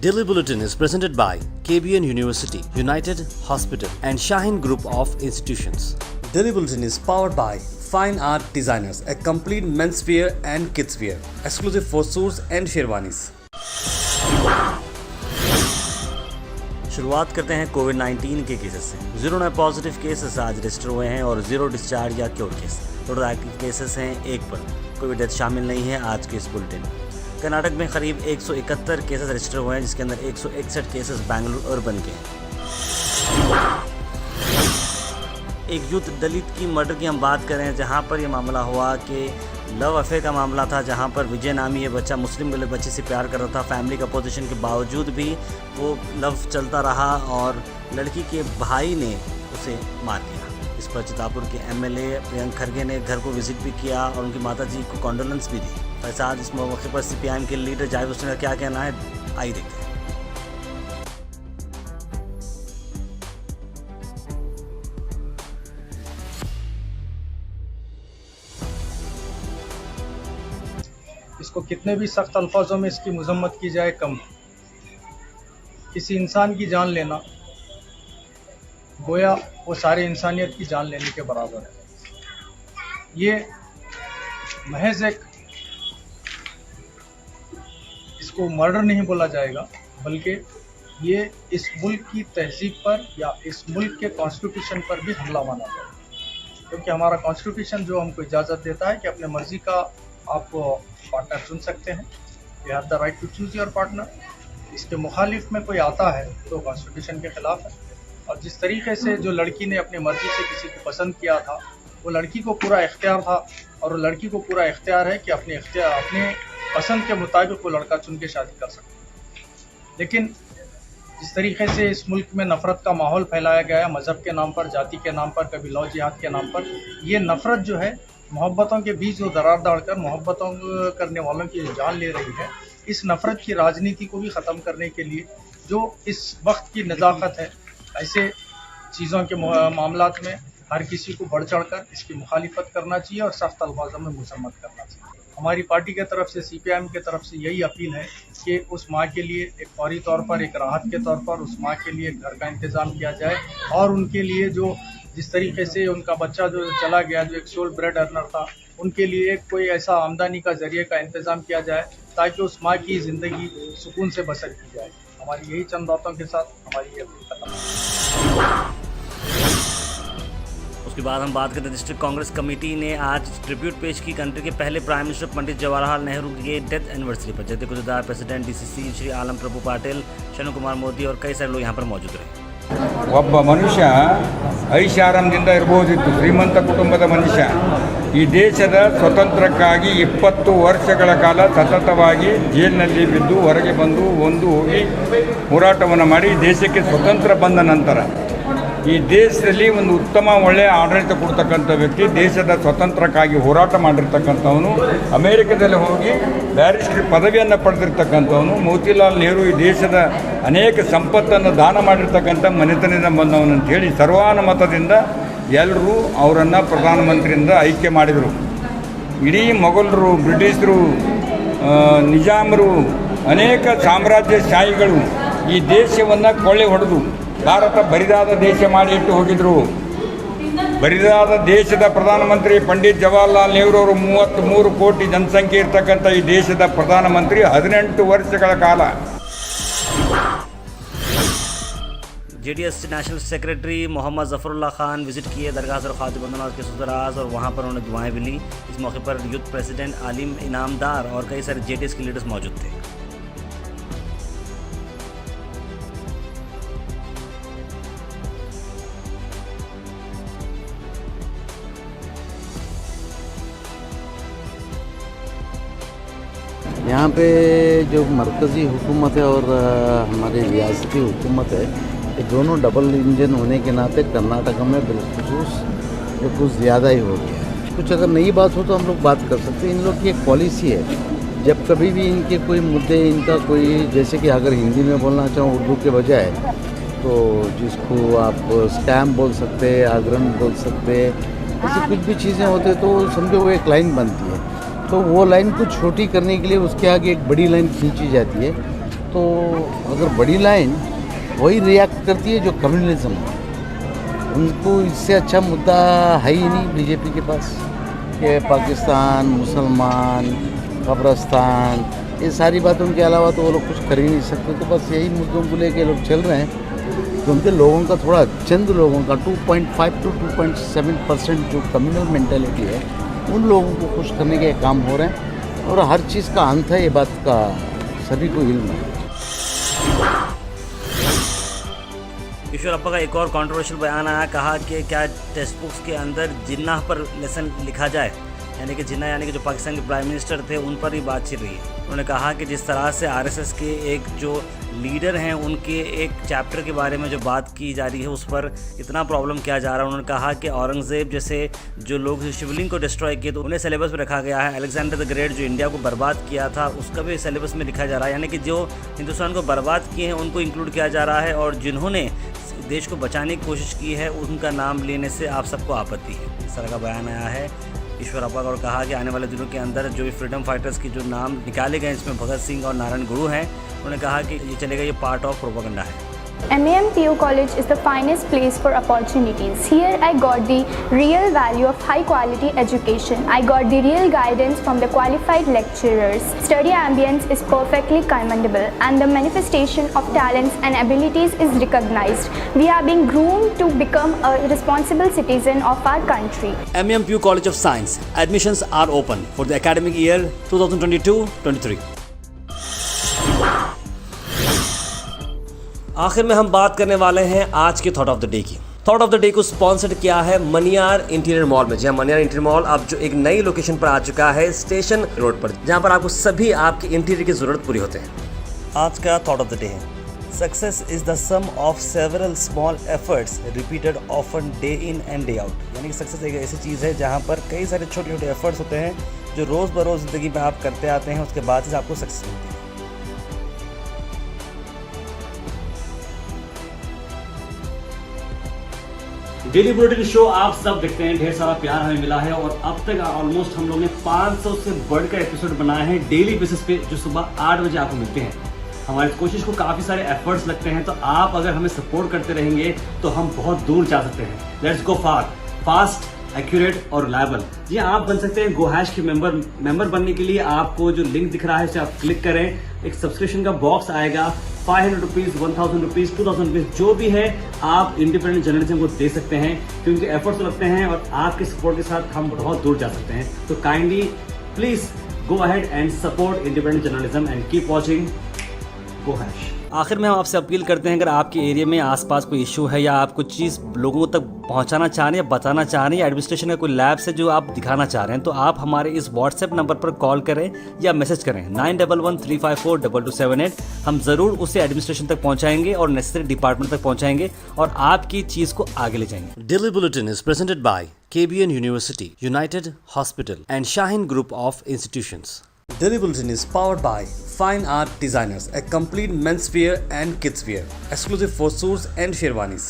Daily Bulletin is presented by KBN University, United Hospital and Shaheen Group of Institutions. Daily Bulletin is powered by Fine Art Designers, a complete menswear and kidswear, exclusive for suits and sherwanis. शुरुआत करते हैं कोविड-19 के cases से। 0 नए positive cases आज register हुए हैं और 0 डिस्चार्ज या cure case. Total active cases हैं 1 पर। कोई डेथ शामिल नहीं है आज के इस बुलेटिन में। कर्नाटक में करीब 171 केसेस रजिस्टर हुए हैं, जिसके अंदर 161 केसेस बेंगलुरु अर्बन के। एक यूथ दलित की मर्डर की हम बात करें, जहां पर यह मामला हुआ कि लव अफेयर का मामला था, जहां पर विजय नामी ये बच्चा मुस्लिम बच्ची से प्यार कर रहा था। फैमिली का अपोजिशन के बावजूद भी वो लव चलता रहा और लड़की के भाई ने उसे मार दिया। इस पर चितापुर के एमएलए प्रियंक खरगे ने घर को विजिट भी किया और उनकी माताजी को कॉन्डोलेंस भी दी। आज इस मौके पर सीपीआईएम के लीडर जाहिद हुसैन का क्या कहना है, आइए देखते हैं। इसको कितने भी सख्त अल्फाजों में इसकी मजम्मत की जाए कम। किसी इंसान की जान लेना गोया वो सारे इंसानियत की जान लेने के बराबर है। ये महज एक इसको मर्डर नहीं बोला जाएगा, बल्कि ये इस मुल्क की तहजीब पर या इस मुल्क के कॉन्स्टिट्यूशन पर भी हमला माना जाएगा, क्योंकि हमारा कॉन्स्टिट्यूशन जो हमको इजाज़त देता है कि अपने मर्ज़ी का आप पार्टनर चुन सकते हैं। You have the right to choose your partner. इसके मुखालिफ में कोई आता है तो कॉन्स्टिट्यूशन के ख़िलाफ़ है। और जिस तरीके से जो लड़की ने अपनी मर्ज़ी से किसी को पसंद किया था, वो लड़की को पूरा इख्तियार था और वो लड़की को पूरा इख्तियार है कि अपने पसंद के मुताबिक वो लड़का चुन के शादी कर सकते हैं। लेकिन जिस तरीके से इस मुल्क में नफ़रत का माहौल फैलाया गया है, मज़हब के नाम पर, जाति के नाम पर, कभी लव जिहाद के नाम पर, ये नफ़रत जो है मोहब्बतों के बीच जो दरार डालकर मोहब्बतों करने वालों की जान ले रही है, इस नफ़रत की राजनीति को भी ख़त्म करने के लिए जो इस वक्त की नज़ाकत है, ऐसे चीज़ों के मामलात में हर किसी को बढ़ चढ़ कर इसकी मुखालिफत करना चाहिए और सख्त अल्फाजों में मजम्मत करना चाहिए। हमारी पार्टी के तरफ से, सीपीआईएम के तरफ से यही अपील है कि उस माँ के लिए एक फौरी तौर पर, एक राहत के तौर पर उस माँ के लिए घर का इंतज़ाम किया जाए और उनके लिए जो जिस तरीके से उनका बच्चा जो चला गया, जो एक सोल ब्रेड अर्नर था, उनके लिए कोई ऐसा आमदनी का जरिए का इंतज़ाम किया जाए ताकि उस माँ की ज़िंदगी सुकून से बसर की जाए। हमारी यही चंद बातों के साथ हमारी ये अपील खत्म। उसके बाद हम बात करते हैं, डिस्ट्रिक्ट कांग्रेस कमेटी ने आज ट्रिब्यूट पेश की कंट्री के पहले प्राइम मिनिस्टर पंडित जवाहरलाल नेहरू के डेथ एनिवर्सरी पर। जगदीप गुजराल प्रेसिडेंट डीसीसी श्री आलम प्रभु पाटिल, शनु कुमार मोदी और कई सारे लोग यहाँ पर मौजूद रहे। ಒಬ್ಬ ಮನುಷ್ಯ ಐಷಾರಾಮದಿಂದ ಇರಬಹುದಿತ್ತು, ಶ್ರೀಮಂತ ಕುಟುಂಬದ ಮನುಷ್ಯ. ಈ ದೇಶದ ಸ್ವತಂತ್ರಕ್ಕಾಗಿ 20 ವರ್ಷಗಳ ಕಾಲ ಸತತವಾಗಿ ಜೈಲಿನಲ್ಲಿ ಬಿದ್ದು ಹೊರಗೆ ಬಂದು ಹೋಗಿ ಹೋರಾಟವನ್ನು ಮಾಡಿ ದೇಶಕ್ಕೆ ಸ್ವತಂತ್ರ ಬಂದ ನಂತರ ಈ ದೇಶದಲ್ಲಿ ಒಂದು ಉತ್ತಮ ಒಳ್ಳೆಯ ಆಡಳಿತ ಕೊಡ್ತಕ್ಕಂಥ ವ್ಯಕ್ತಿ, ದೇಶದ ಸ್ವತಂತ್ರಕ್ಕಾಗಿ ಹೋರಾಟ ಮಾಡಿರ್ತಕ್ಕಂಥವನು, ಅಮೇರಿಕದಲ್ಲಿ ಹೋಗಿ ಬ್ಯಾರಿಸ್ಟರ್ ಪದವಿಯನ್ನು ಪಡೆದಿರ್ತಕ್ಕಂಥವನು, ಮೋತಿಲಾಲ್ ನೆಹರು ಈ ದೇಶದ ಅನೇಕ ಸಂಪತ್ತನ್ನು ದಾನ ಮಾಡಿರ್ತಕ್ಕಂಥ ಮನೆತನದಿಂದ ಬಂದವನು ಅಂಥೇಳಿ ಸರ್ವಾನುಮತದಿಂದ ಎಲ್ಲರೂ ಅವರನ್ನು ಪ್ರಧಾನಮಂತ್ರಿಯಿಂದ ಆಯ್ಕೆ ಮಾಡಿದರು. ಇಡೀ ಮೊಘಲರು, ಬ್ರಿಟಿಷರು, ನಿಜಾಮರು, ಅನೇಕ ಸಾಮ್ರಾಜ್ಯಶಾಹಿಗಳು ಈ ದೇಶವನ್ನು ಕೊಳ್ಳೆ ಹೊಡೆದು ಭಾರತ ಬರಿದಾದ ದೇಶ ಮಾಡಿ ಇಟ್ಟು ಹೋಗಿದ್ರು. ಬರಿದಾದ ದೇಶದ ಪ್ರಧಾನಮಂತ್ರಿ ಪಂಡಿತ್ ಜವಾಹರ್ಲಾಲ್ ನೆಹರು ಅವರು 33 ಕೋಟಿ ಜನಸಂಖ್ಯೆ ಇರ್ತಕ್ಕಂಥ ಈ ದೇಶದ ಪ್ರಧಾನಮಂತ್ರಿ 18 ವರ್ಷಗಳ ಕಾಲ. JDS national secretary Mohammad Zafarullah Khan visit किए दरगाह और खातिबंदनाज के सुदराज और वहां पर उन्होंने दुआएं भी ली। इस मौके पर यूथ प्रेसिडेंट आलिम इनामदार और कई सारे जेडीएस के लीडर्स मौजूद थे। यहाँ पे जो मरकज़ी हुकूमत है और हमारी रियासती हुकूमत है, ये दोनों डबल इंजन होने के नाते कर्नाटक में बिलखुसूस जो कुछ ज़्यादा ही हो गया है। कुछ अगर नई बात हो तो हम लोग बात कर सकते हैं। इन लोग की एक पॉलिसी है, जब कभी भी इनके कोई मुद्दे, इनका कोई, जैसे कि अगर हिंदी में बोलना चाहूँ उर्दू के बजाय, तो जिसको आप स्कैम बोल सकते हैं, आग्रहण बोल सकते हैं, ऐसी कुछ भी चीज़ें होते तो समझो वो एक लाइन बनती है, तो वो लाइन को छोटी करने के लिए उसके आगे एक बड़ी लाइन खींची जाती है। तो अगर बड़ी लाइन वही रिएक्ट करती है जो कम्युनलिज्म है। उनको इससे अच्छा मुद्दा है ही नहीं बीजेपी के पास कि पाकिस्तान, मुसलमान, कब्रस्तान, ये सारी बातों के अलावा तो वो लोग कुछ कर ही नहीं सकते। तो बस यही मुद्दों को लेके लोग चल रहे हैं। तो उनके लोगों का थोड़ा चंद लोगों का 2.5 to 2.7% जो कम्युनल मेंटालिटी है उन लोगों को खुश करने के काम हो रहे हैं और हर चीज़ का अंत है, ये बात का सभी को इल्म है। ईश्वरप्पा का एक और कंट्रोवर्शियल बयान आया, कहा कि क्या टेक्स्ट बुक्स के अंदर जिन्ना पर लेसन लिखा जाए, यानी कि जिन्ना यानी कि जो पाकिस्तान के प्राइम मिनिस्टर थे उन पर ही बात चल रही है। उन्होंने कहा कि जिस तरह से आरएसएस के एक जो लीडर हैं उनके एक चैप्टर के बारे में जो बात की जा रही है उस पर इतना प्रॉब्लम किया जा रहा है। उन्होंने कहा कि औरंगज़ेब जैसे जो लोग शिवलिंग को डिस्ट्रॉय किए तो उन्हें सिलेबस में रखा गया है। अलेक्जेंडर द ग्रेट जो इंडिया को बर्बाद किया था उसका भी सिलेबस में लिखा जा रहा है, यानी कि जो हिंदुस्तान को बर्बाद किए हैं उनको इंक्लूड किया जा रहा है और जिन्होंने देश को बचाने की कोशिश की है उनका नाम लेने से आप सबको आपत्ति है। इस तरह का बयान आया है ईश्वरप्पा का और कहा कि आने वाले दिनों के अंदर जो भी फ्रीडम फाइटर्स की जो नाम निकाले गए इसमें भगत सिंह और नारायण गुरु हैं, उन्होंने कहा कि ये चलेगा, ये पार्ट ऑफ प्रोपेगेंडा है। MEMPU College is the finest place for opportunities. Here I got the real value of high quality education. I got the real guidance from the qualified lecturers. Study ambience is perfectly commendable and the manifestation of talents and abilities is recognized. We are being groomed to become a responsible citizen of our country. MEMPU College of Science. Admissions are open for the academic year 2022-23. आखिर में हम बात करने वाले हैं आज के thought of the day की। थॉट ऑफ द डे को स्पॉन्सर्ड किया है मनियार इंटीरियर मॉल में। जी हाँ, मनियार इंटीरियर मॉल अब जो एक नई लोकेशन पर आ चुका है स्टेशन रोड पर, जहाँ पर आपको सभी आपके इंटीरियर की ज़रूरत पूरी होते हैं। आज का थॉट ऑफ द डे है, success is the sum of several small efforts repeated often day in and day out. यानी कि सक्सेस एक ऐसी चीज़ है जहाँ पर कई सारे छोटे छोटे एफर्ट्स होते हैं जो रोज़ बरोज़ ज़िंदगी में आप करते आते हैं, उसके बाद से आपको सक्सेस मिलती है। डेली बुलेटिन शो आप सब देखते हैं, ढेर सारा प्यार हमें मिला है और अब तक ऑलमोस्ट हम लोग ने 500 से बढ़कर एपिसोड बनाए हैं डेली बेसिस पे जो सुबह 8 बजे आपको मिलते हैं। हमारी कोशिश को काफ़ी सारे एफर्ट्स लगते हैं, तो आप अगर हमें सपोर्ट करते रहेंगे तो हम बहुत दूर जा सकते हैं। Let's go far, fast, accurate और रिलायबल। जी आप बन सकते हैं गोहैश के मेंबर बनने के लिए आपको जो लिंक दिख रहा है उसे आप क्लिक करें, एक सब्सक्रिप्शन का बॉक्स आएगा, 500 रुपीज़, 1000 रुपीज़, 2000 रुपीज़ जो भी है आप इंडिपेंडेंट जर्नलिज्म को दे सकते हैं, क्योंकि एफर्ट्स लगते हैं और आपके सपोर्ट के साथ हम बहुत दूर जा सकते हैं। तो kindly please go ahead and support independent journalism and keep watching गोहैश। आखिर में हम आपसे अपील करते हैं, अगर आपके एरिया में आसपास कोई इशू है या आप कुछ चीज़ लोगों तक पहुंचाना चाह रहे हैं या बताना चाह रहे हैं या एडमिनिस्ट्रेशन का कोई लैब से जो आप दिखाना चाह रहे हैं, तो आप हमारे इस व्हाट्सएप नंबर पर कॉल करें या मैसेज करें 9113542278। हम ज़रूर उसे एडमिनिस्ट्रेशन तक पहुंचाएंगे और नेसेसरी डिपार्टमेंट तक पहुंचाएंगे और आपकी चीज़ को आगे ले जाएंगे। Daily bulletin is presented by KBN University, United Hospital and Shaheen Group of Institutions. Daily Bulletin is powered by Fine Art Designers, a complete men's wear and kids wear, exclusive for suits and sherwanis.